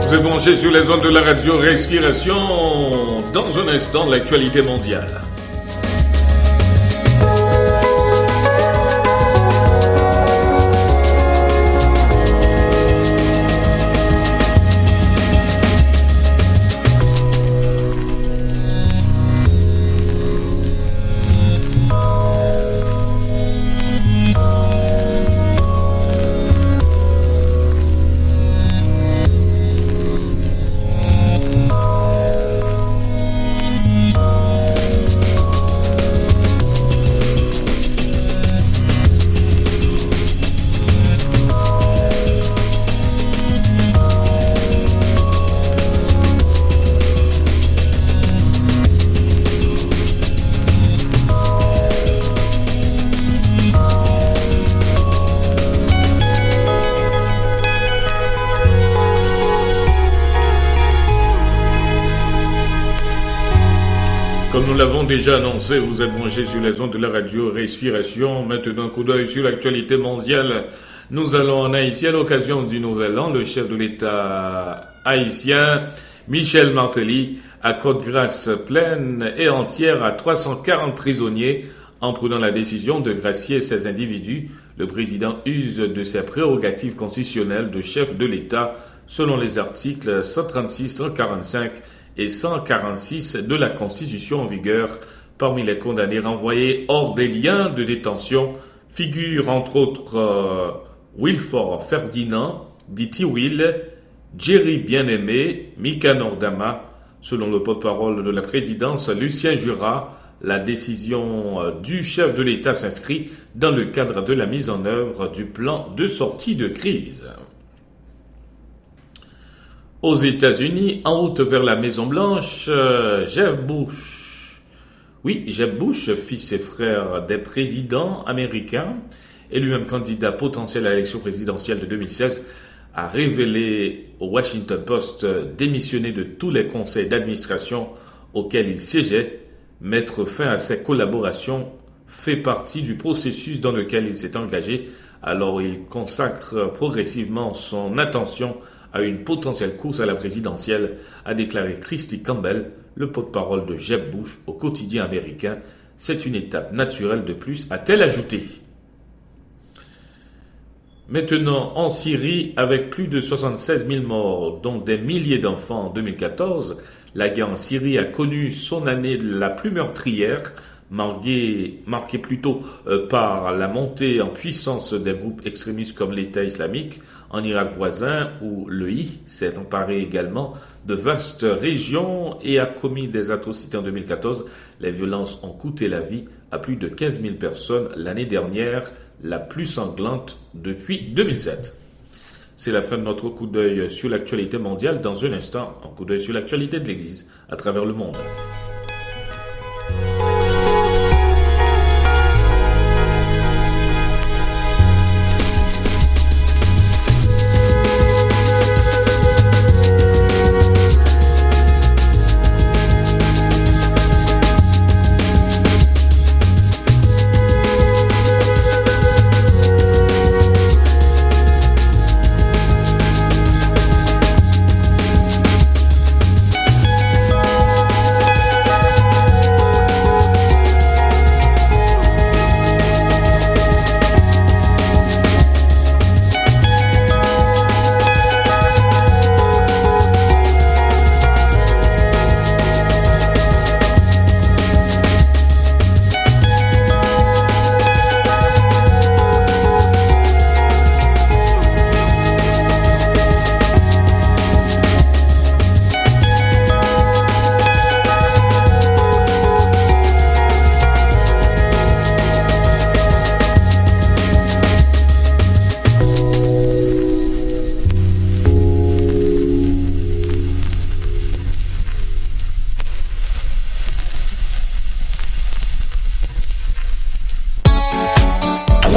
Vous êtes branchés sur les ondes de la radio Respiration. Dans un instant, l'actualité mondiale. Comme nous l'avons déjà annoncé, vous êtes branchés sur les ondes de la radio Respiration. Maintenant, un coup d'œil sur l'actualité mondiale. Nous allons en Haïti à l'occasion du Nouvel An. Le chef de l'État haïtien, Michel Martelly, accorde grâce pleine et entière à 340 prisonniers en prenant la décision de gracier ces individus. Le président use de ses prérogatives constitutionnelles de chef de l'État selon les articles 136, 145 et 146 de la Constitution en vigueur. Parmi les condamnés renvoyés hors des liens de détention figurent entre autres Wilford Ferdinand, dit Will, Jerry Bien-Aimé, Mika Nordama. Selon le porte-parole de la présidence, Lucien Jura, la décision du chef de l'État s'inscrit dans le cadre de la mise en œuvre du plan de sortie de crise. Aux États-Unis, en route vers la Maison-Blanche, Jeb Bush, fils et frère des présidents américains, et lui-même candidat potentiel à l'élection présidentielle de 2016, a révélé au Washington Post démissionner de tous les conseils d'administration auxquels il siégeait. Mettre fin à ses collaborations fait partie du processus dans lequel il s'est engagé, alors il consacre progressivement son attention à une potentielle course à la présidentielle, a déclaré Christy Campbell, le porte-parole de Jeb Bush au quotidien américain. C'est une étape naturelle de plus, a-t-elle ajouté. Maintenant, en Syrie, avec plus de 76 000 morts, dont des milliers d'enfants en 2014, la guerre en Syrie a connu son année la plus meurtrière, marquée plutôt par la montée en puissance des groupes extrémistes comme l'État islamique en Irak voisin, où l'EI s'est emparé également de vastes régions et a commis des atrocités en 2014. Les violences ont coûté la vie à plus de 15 000 personnes l'année dernière, la plus sanglante depuis 2007. C'est la fin de notre coup d'œil sur l'actualité mondiale. Dans un instant, un coup d'œil sur l'actualité de l'Église à travers le monde.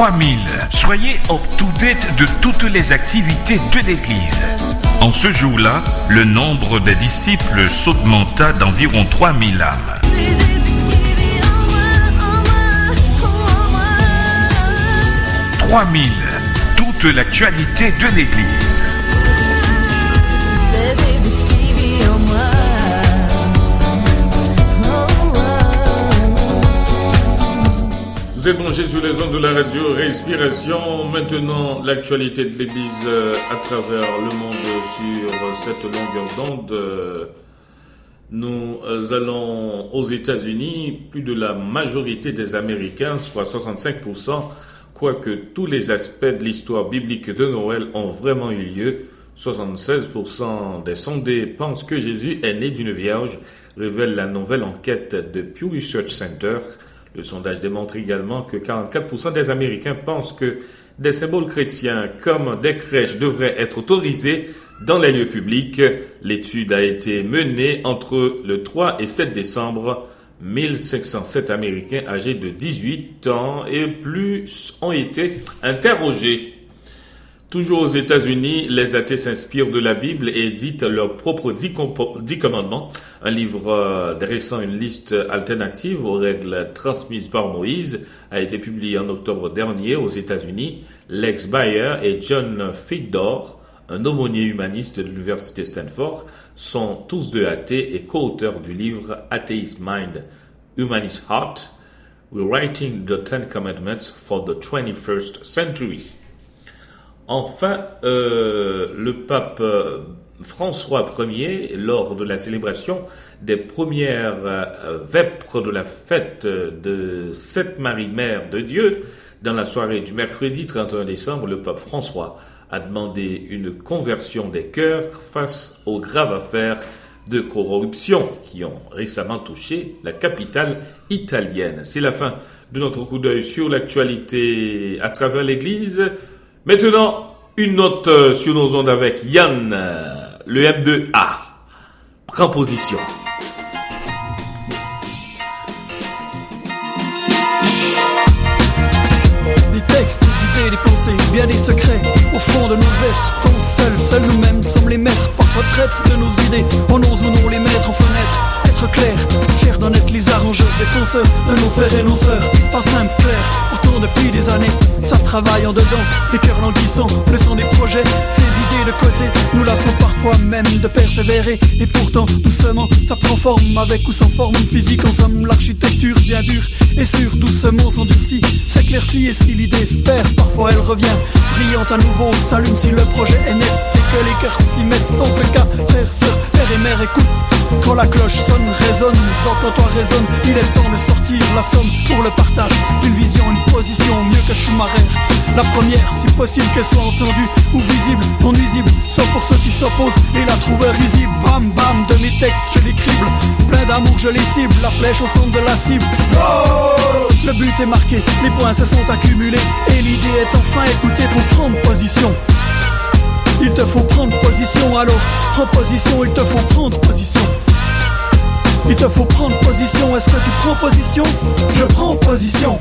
3000. Soyez up-to-date de toutes les activités de l'Église. En ce jour-là, le nombre des disciples s'augmenta d'environ 3000 âmes. 3000. Toute l'actualité de l'Église. Vous êtes branchés sur les ondes de la radio Respiration. Maintenant, l'actualité de l'Église à travers le monde sur cette longueur d'onde. Nous allons aux États-Unis. Plus de la majorité des Américains, soit 65%, croient que tous les aspects de l'histoire biblique de Noël ont vraiment eu lieu. 76% des sondés pensent que Jésus est né d'une vierge, révèle la nouvelle enquête de Pew Research Center. Le sondage démontre également que 44% des Américains pensent que des symboles chrétiens comme des crèches devraient être autorisés dans les lieux publics. L'étude a été menée entre le 3 et 7 décembre. 1507 Américains âgés de 18 ans et plus ont été interrogés. Toujours aux États-Unis, les athées s'inspirent de la Bible et éditent leurs propres 10 commandements. Un livre dressant une liste alternative aux règles transmises par Moïse a été publié en octobre dernier aux États-Unis. Lex Bayer et John Figdor, un aumônier humaniste de l'université Stanford, sont tous deux athées et co-auteurs du livre Atheist Mind, Humanist Heart, Rewriting the Ten Commandments for the 21st Century. Enfin, le pape François Ier, lors de la célébration des premières vêpres de la fête de Sainte Marie, Mère de Dieu, dans la soirée du mercredi 31 décembre, le pape François a demandé une conversion des cœurs face aux graves affaires de corruption qui ont récemment touché la capitale italienne. C'est la fin de notre coup d'œil sur l'actualité à travers l'Église. Maintenant, une note sur nos ondes avec Yann, le M2A. Prends position. Des textes, des idées, des pensées, bien des secrets au fond de nos êtres. Quand seuls nous-mêmes sommes les maîtres, parfois traîtres de nos idées. On ose ou non les mettre en fenêtre. Être clair, fier d'en être les arrangeurs, défenseurs de nos frères et nos sœurs. Pas simple, clair, pourtant depuis des années, ça travaille en dedans, les cœurs languissants, le sang des projets, ces idées de côté, nous lassons parfois même de persévérer. Et pourtant, doucement, ça prend forme, avec ou sans forme physique. En somme, l'architecture bien dure et sûre, doucement s'endurcit, s'éclaircit. Et si l'idée se perd, parfois elle revient, brillante à nouveau, s'allume si le projet est net. Et que les cœurs s'y mettent, dans ce cas, frères, sœurs, père et mère, écoute. Quand la cloche sonne, résonne, quand toi résonne, il est le temps de sortir la somme pour le partage d'une vision, une position mieux que Schumacher. La première, si possible qu'elle soit entendue ou visible, non nuisible, sauf pour ceux qui s'opposent et la trouvent risible. Bam bam, de mes textes je les crible, plein d'amour je les cible, la flèche au centre de la cible. Oh, le but est marqué, les points se sont accumulés et l'idée est enfin écoutée pour prendre position. Il te faut prendre position, alors prends position, il te faut prendre position. Il te faut prendre position, est-ce que tu prends position? Je prends position.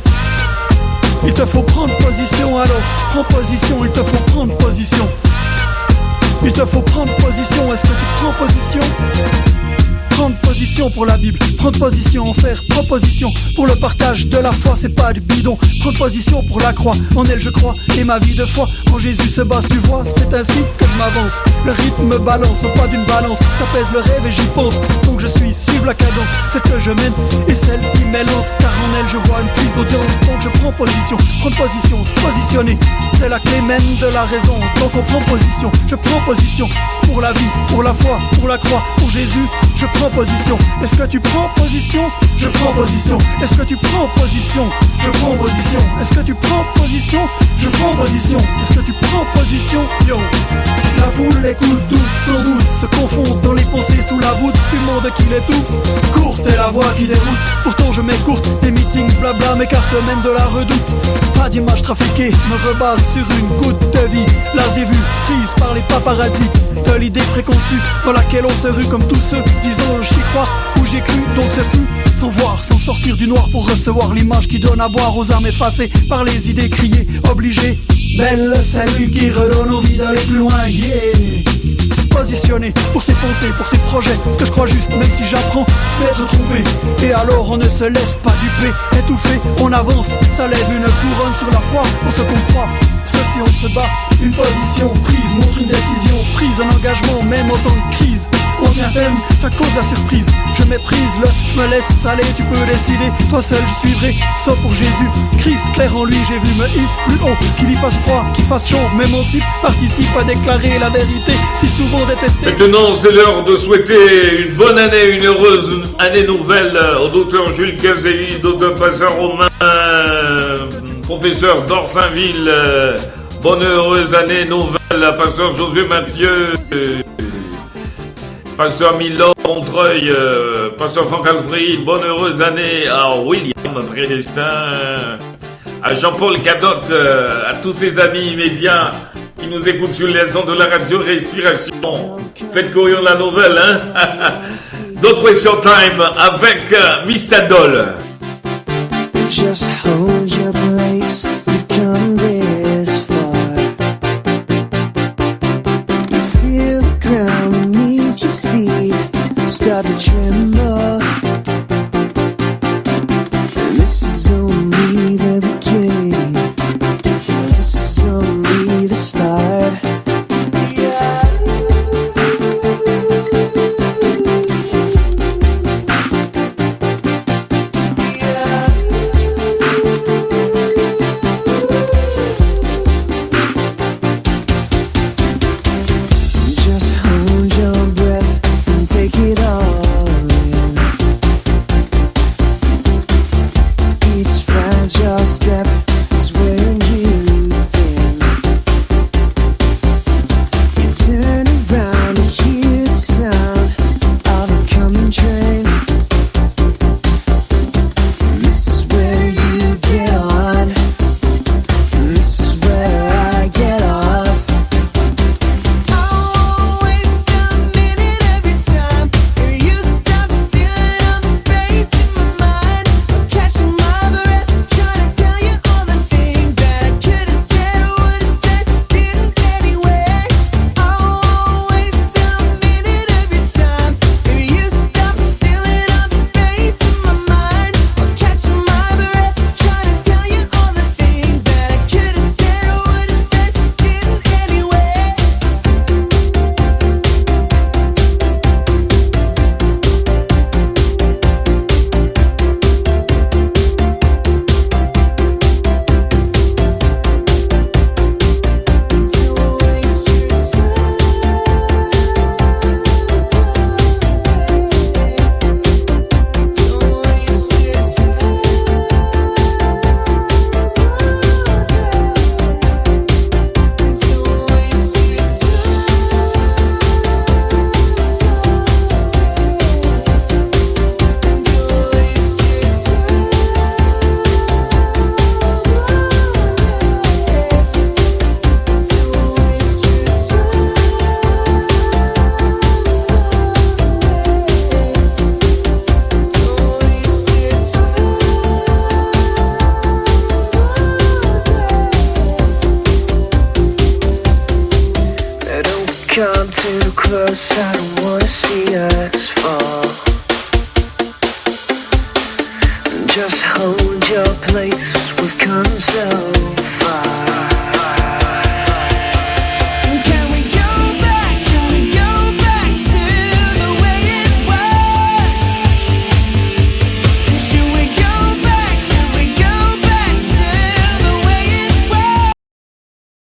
Il te faut prendre position, alors prends position, il te faut prendre position. Il te faut prendre position, est-ce que tu prends position? Prendre position pour la Bible, prendre position en faire proposition pour le partage de la foi, c'est pas du bidon. Prendre position pour la croix, en elle je crois, et ma vie de foi en Jésus se base, tu vois, c'est ainsi que je m'avance. Le rythme balance au pas d'une balance, ça pèse le rêve et j'y pense. Donc je suis, suivre la cadence, celle que je mène et celle qui m'élance, car en elle je vois une prise d'audience. Donc je prends position, prendre position, se positionner, c'est la clé même de la raison. Donc on prend position, je prends position pour la vie, pour la foi, pour la croix, pour Jésus, je prends position. Est-ce que tu prends position? Je prends position. Est-ce que tu prends position? Je prends position. Est-ce que tu prends position? Je prends position. Est-ce que tu prends position? Yo. La foule écoute, doute sans doute, se confond dans les pensées sous la voûte du monde qui l'étouffe. Courte est la voix qui déroute, pourtant je m'écourte. Les meetings blabla m'écartent même de la redoute. Pas d'image trafiquée, me rebase sur une goutte de vie. L'as des vues, prise par les paparazzis, de l'idée préconçue dans laquelle on se rue comme tous ceux disant j'y crois ou j'ai cru, donc ce fut sans voir, sans sortir du noir pour recevoir l'image qui donne à boire aux âmes effacées par les idées criées, obligées. Belle celle qui redonne envie d'aller plus loin, yeah. Se positionner pour ses pensées, pour ses projets, ce que je crois juste, même si j'apprends d'être trompé. Et alors on ne se laisse pas duper, étouffé, on avance, ça lève une couronne sur la foi, pour ce qu'on croit. Ceci on se bat, une position prise montre une décision prise, un engagement même en temps de crise. On l'ancien thème, ça cause la surprise. Je méprise je me laisse aller, tu peux décider. Toi seul je suivrai, sauf pour Jésus Christ, clair en lui, j'ai vu me hisse plus haut. Qu'il y fasse froid, qu'il fasse chaud, même aussi participe à déclarer la vérité, si souvent détestée. Maintenant c'est l'heure de souhaiter une bonne année, une heureuse année nouvelle au docteur Jules Cazéi, docteur Pasteur Romain, professeur d'Orsainville. Bonne heureuse année nouvelle à pasteur Josué Mathieu, pasteur Milan Montreuil, pasteur Franck Alfred. Bonne heureuse année à William Prédestin, à Jean-Paul Cadotte, à tous ses amis immédiats qui nous écoutent sur les ondes de la radio Respiration. Faites courir la nouvelle, hein. Don't waste your time avec Miss Adol. Just hold your place, you've come this far. You feel the ground beneath your feet start to tremble. And this is only the beginning, this is only the start. Come too close, I don't